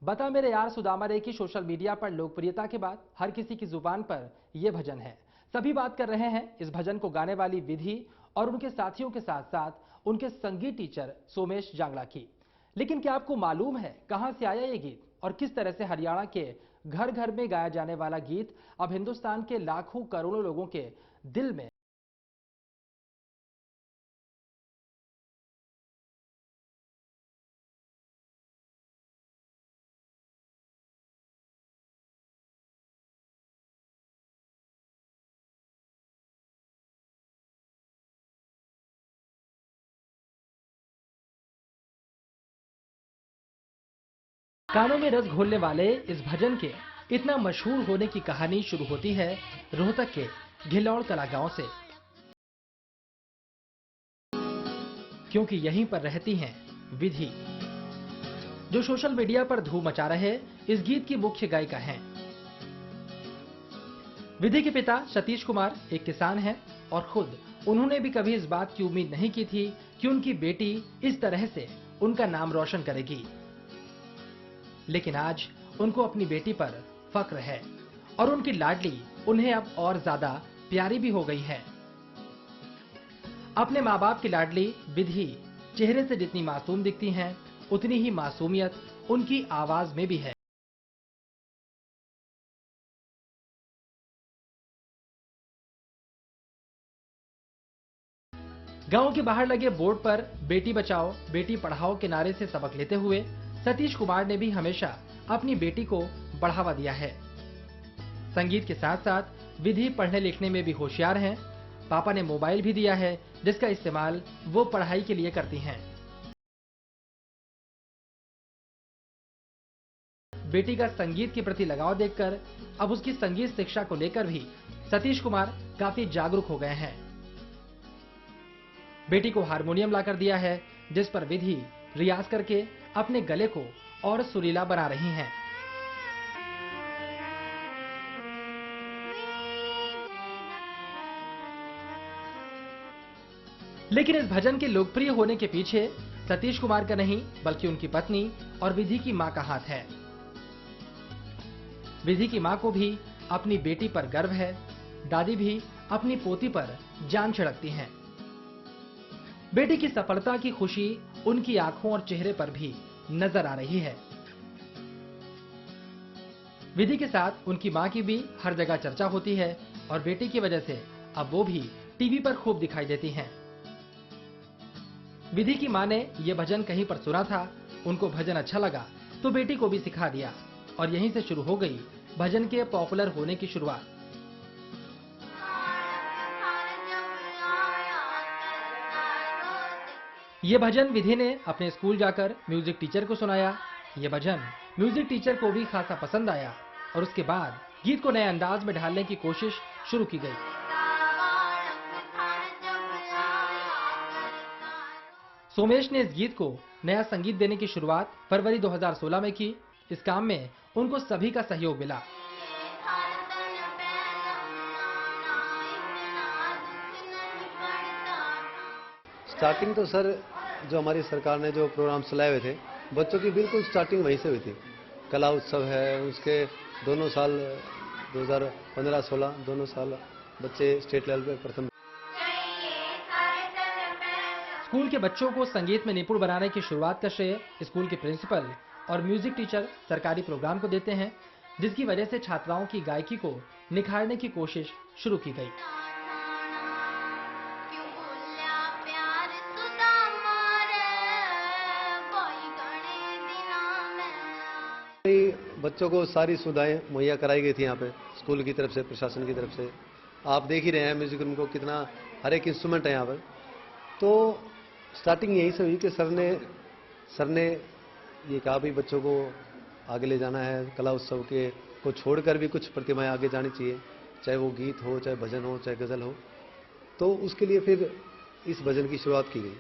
बता मेरे यार सुदामा रे की सोशल मीडिया पर लोकप्रियता के बाद हर किसी की जुबान पर यह भजन है। सभी बात कर रहे हैं इस भजन को गाने वाली विधि और उनके साथियों के साथ साथ उनके संगीत टीचर सोमेश जांगड़ा की। लेकिन क्या आपको मालूम है कहां से आया ये गीत और किस तरह से हरियाणा के घर घर में गाया जाने वाला गीत अब हिंदुस्तान के लाखों करोड़ों लोगों के दिल में कानों में रस घोलने वाले इस भजन के इतना मशहूर होने की कहानी शुरू होती है रोहतक के घिल्लौड़ कला गांव से, क्योंकि यहीं पर रहती हैं विधि, जो सोशल मीडिया पर धूम मचा रहे इस गीत की मुख्य गायिका हैं। विधि के पिता सतीश कुमार एक किसान हैं और खुद उन्होंने भी कभी इस बात की उम्मीद नहीं की थी कि उनकी बेटी इस तरह से उनका नाम रोशन करेगी। लेकिन आज उनको अपनी बेटी पर फक्र है और उनकी लाडली उन्हें अब और ज्यादा प्यारी भी हो गई है। अपने माँ बाप की लाडली विधि चेहरे से जितनी मासूम दिखती हैं, उतनी ही मासूमियत उनकी आवाज में भी है। गांव के बाहर लगे बोर्ड पर बेटी बचाओ बेटी पढ़ाओ के नारे से सबक लेते हुए सतीश कुमार ने भी हमेशा अपनी बेटी को बढ़ावा दिया है। संगीत के साथ साथ विधि पढ़ने लिखने में भी होशियार हैं। पापा ने मोबाइल भी दिया है जिसका इस्तेमाल वो पढ़ाई के लिए करती हैं। बेटी का संगीत के प्रति लगाव देखकर अब उसकी संगीत शिक्षा को लेकर भी सतीश कुमार काफी जागरूक हो गए हैं। बेटी को हारमोनियम लाकर दिया है जिस पर विधि रियाज करके अपने गले को और सुरीला बना रही हैं। लेकिन इस भजन के लोकप्रिय होने के पीछे सतीश कुमार का नहीं बल्कि उनकी पत्नी और विधि की मां का हाथ है। विधि की मां को भी अपनी बेटी पर गर्व है। दादी भी अपनी पोती पर जान छिड़कती हैं। बेटी की सफलता की खुशी उनकी आंखों और चेहरे पर भी नजर आ रही है। विधि के साथ उनकी मां की भी हर जगह चर्चा होती है और बेटी की वजह से अब वो भी टीवी पर खूब दिखाई देती हैं। विधि की मां ने यह भजन कहीं पर सुना था, उनको भजन अच्छा लगा तो बेटी को भी सिखा दिया और यहीं से शुरू हो गई भजन के पॉपुलर होने की शुरुआत। ये भजन विधि ने अपने स्कूल जाकर म्यूजिक टीचर को सुनाया। ये भजन म्यूजिक टीचर को भी खासा पसंद आया और उसके बाद गीत को नए अंदाज में ढालने की कोशिश शुरू की गई। सोमेश ने इस गीत को नया संगीत देने की शुरुआत फरवरी 2016 में की। इस काम में उनको सभी का सहयोग मिला। स्टार्टिंग तो सर जो हमारी सरकार ने जो प्रोग्राम चलाए हुए थे बच्चों की बिल्कुल स्टार्टिंग वहीं से हुई थी। कला उत्सव है, उसके दोनों साल 2015-16 दोनों साल बच्चे स्टेट लेवल पे प्रथम। स्कूल के बच्चों को संगीत में निपुण बनाने की शुरुआत का श्रेय स्कूल के प्रिंसिपल और म्यूजिक टीचर सरकारी प्रोग्राम को देते हैं, जिसकी वजह से छात्राओं की गायकी को निखारने की कोशिश शुरू की गई। बच्चों को सारी सुविधाएं मुहैया कराई गई थी यहाँ पे स्कूल की तरफ से, प्रशासन की तरफ से। आप देख ही रहे हैं म्यूजिक रूम को कितना हर एक इंस्ट्रूमेंट है यहाँ पर। तो स्टार्टिंग यहीं से हुई कि सर ने ये कहा भी बच्चों को आगे ले जाना है, कला उत्सव के को छोड़कर भी कुछ प्रतिमाएं आगे जानी चाहिए, चाहे वो गीत हो, चाहे भजन हो, चाहे गजल हो। तो उसके लिए फिर इस भजन की शुरुआत की गई।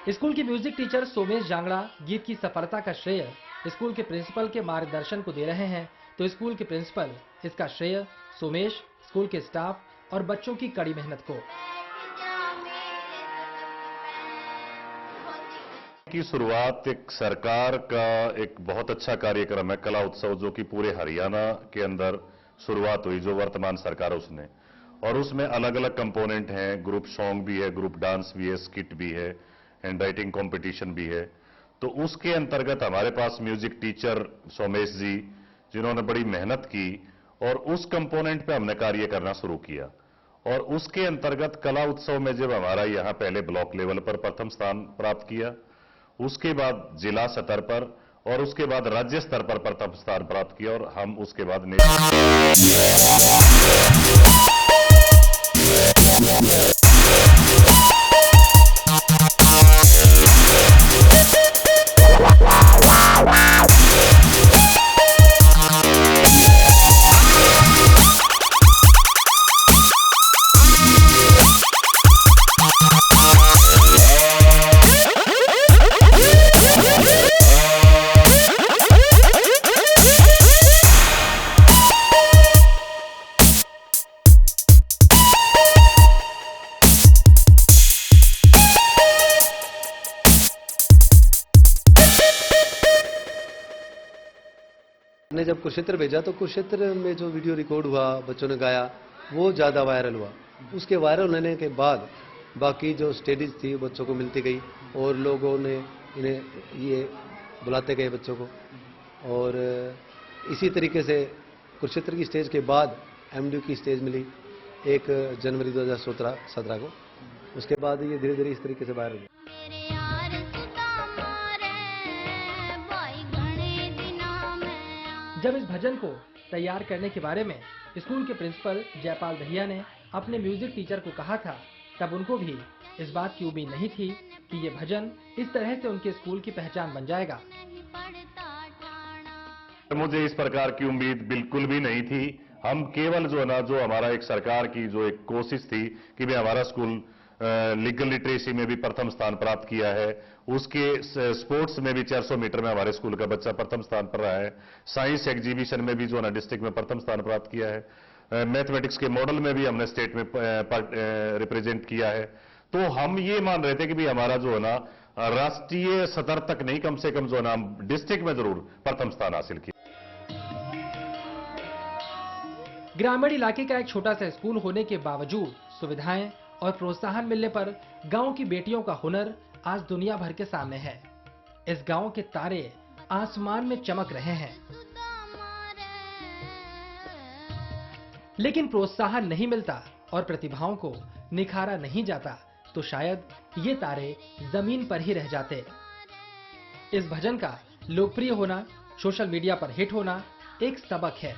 स्कूल के म्यूजिक टीचर सोमेश जांगड़ा गीत की सफलता का श्रेय स्कूल के प्रिंसिपल के मार्गदर्शन को दे रहे हैं, तो स्कूल के प्रिंसिपल इसका श्रेय सोमेश, स्कूल के स्टाफ और बच्चों की कड़ी मेहनत को। की शुरुआत एक सरकार का एक बहुत अच्छा कार्यक्रम है कला उत्सव, जो कि पूरे हरियाणा के अंदर शुरुआत हुई, जो वर्तमान सरकार है उसने। और उसमें अलग अलग कंपोनेंट हैं, ग्रुप सॉन्ग भी है, ग्रुप डांस भी है, स्किट भी है, हैंड राइटिंग कॉम्पिटिशन भी है। तो उसके अंतर्गत हमारे पास म्यूजिक टीचर सोमेश जी, जिन्होंने बड़ी मेहनत की, और उस कंपोनेंट पे हमने कार्य करना शुरू किया। और उसके अंतर्गत कला उत्सव में जब हमारा यहाँ पहले ब्लॉक लेवल पर प्रथम स्थान प्राप्त किया, उसके बाद जिला स्तर पर, और उसके बाद राज्य स्तर पर प्रथम स्थान प्राप्त किया, और हम उसके बाद ने जब कुरुक्षेत्र भेजा तो कुरुक्षेत्र में जो वीडियो रिकॉर्ड हुआ, बच्चों ने गाया, वो ज़्यादा वायरल हुआ। उसके वायरल होने के बाद बाकी जो स्टेजेस थी बच्चों को मिलती गई, और लोगों ने इन्हें ये बुलाते गए बच्चों को। और इसी तरीके से कुरुक्षेत्र की स्टेज के बाद एमडीयू की स्टेज मिली 1 जनवरी 2017 को। उसके बाद ये धीरे धीरे इस तरीके से वायरल हुआ। जब इस भजन को तैयार करने के बारे में स्कूल के प्रिंसिपल जयपाल दहिया ने अपने म्यूजिक टीचर को कहा था, तब उनको भी इस बात की उम्मीद नहीं थी कि ये भजन इस तरह से उनके स्कूल की पहचान बन जाएगा। मुझे इस प्रकार की उम्मीद बिल्कुल भी नहीं थी। हम केवल जो है ना, जो हमारा एक सरकार की जो एक कोशिश थी कि भाई हमारा स्कूल लीगल लिटरेसी में भी प्रथम स्थान प्राप्त किया है, उसके स्पोर्ट्स में भी 400 मीटर में हमारे स्कूल का बच्चा प्रथम स्थान पर रहा है, साइंस एग्जीबिशन में भी जो है ना डिस्ट्रिक्ट में प्रथम स्थान प्राप्त किया है, मैथमेटिक्स के मॉडल में भी हमने स्टेट में रिप्रेजेंट किया है। तो हम ये मान रहे थे कि भाई हमारा जो है ना राष्ट्रीय स्तर तक नहीं, कम से कम जो है ना डिस्ट्रिक्ट में जरूर प्रथम स्थान हासिल किया। ग्रामीण इलाके का एक छोटा सा स्कूल होने के बावजूद सुविधाएं और प्रोत्साहन मिलने पर गांव की बेटियों का हुनर आज दुनिया भर के सामने है। इस गांव के तारे आसमान में चमक रहे हैं, लेकिन प्रोत्साहन नहीं मिलता और प्रतिभाओं को निखारा नहीं जाता तो शायद ये तारे जमीन पर ही रह जाते। इस भजन का लोकप्रिय होना, सोशल मीडिया पर हिट होना एक सबक है।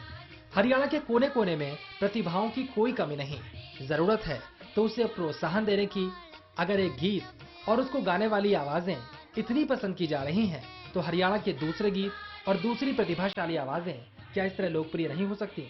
हरियाणा के कोने कोने में प्रतिभाओं की कोई कमी नहीं, जरूरत है तो उसे प्रोत्साहन देने की। अगर एक गीत और उसको गाने वाली आवाजें इतनी पसंद की जा रही हैं, तो हरियाणा के दूसरे गीत और दूसरी प्रतिभाशाली आवाजें क्या इस तरह लोकप्रिय नहीं हो सकती?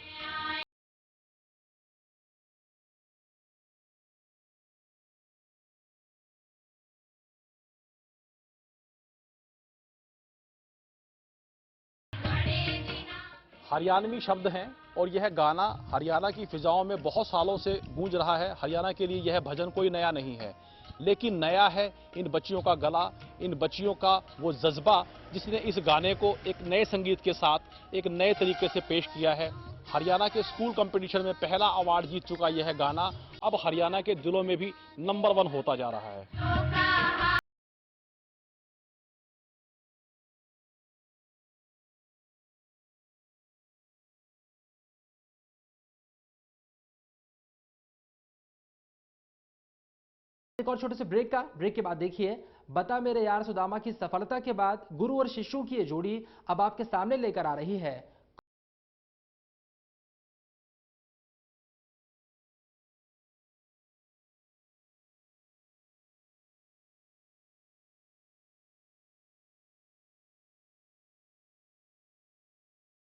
हरियाणवी शब्द हैं और यह गाना हरियाणा की फिजाओं में बहुत सालों से गूंज रहा है। हरियाणा के लिए यह भजन कोई नया नहीं है, लेकिन नया है इन बच्चियों का गला, इन बच्चियों का वो जज्बा जिसने इस गाने को एक नए संगीत के साथ एक नए तरीके से पेश किया है। हरियाणा के स्कूल कंपटीशन में पहला अवार्ड जीत चुका यह गाना अब हरियाणा के दिलों में भी नंबर 1 होता जा रहा है। एक और छोटे से ब्रेक के बाद देखिए, बता मेरे यार सुदामा की सफलता के बाद गुरु और शिष्यों की ये जोड़ी अब आपके सामने लेकर आ रही है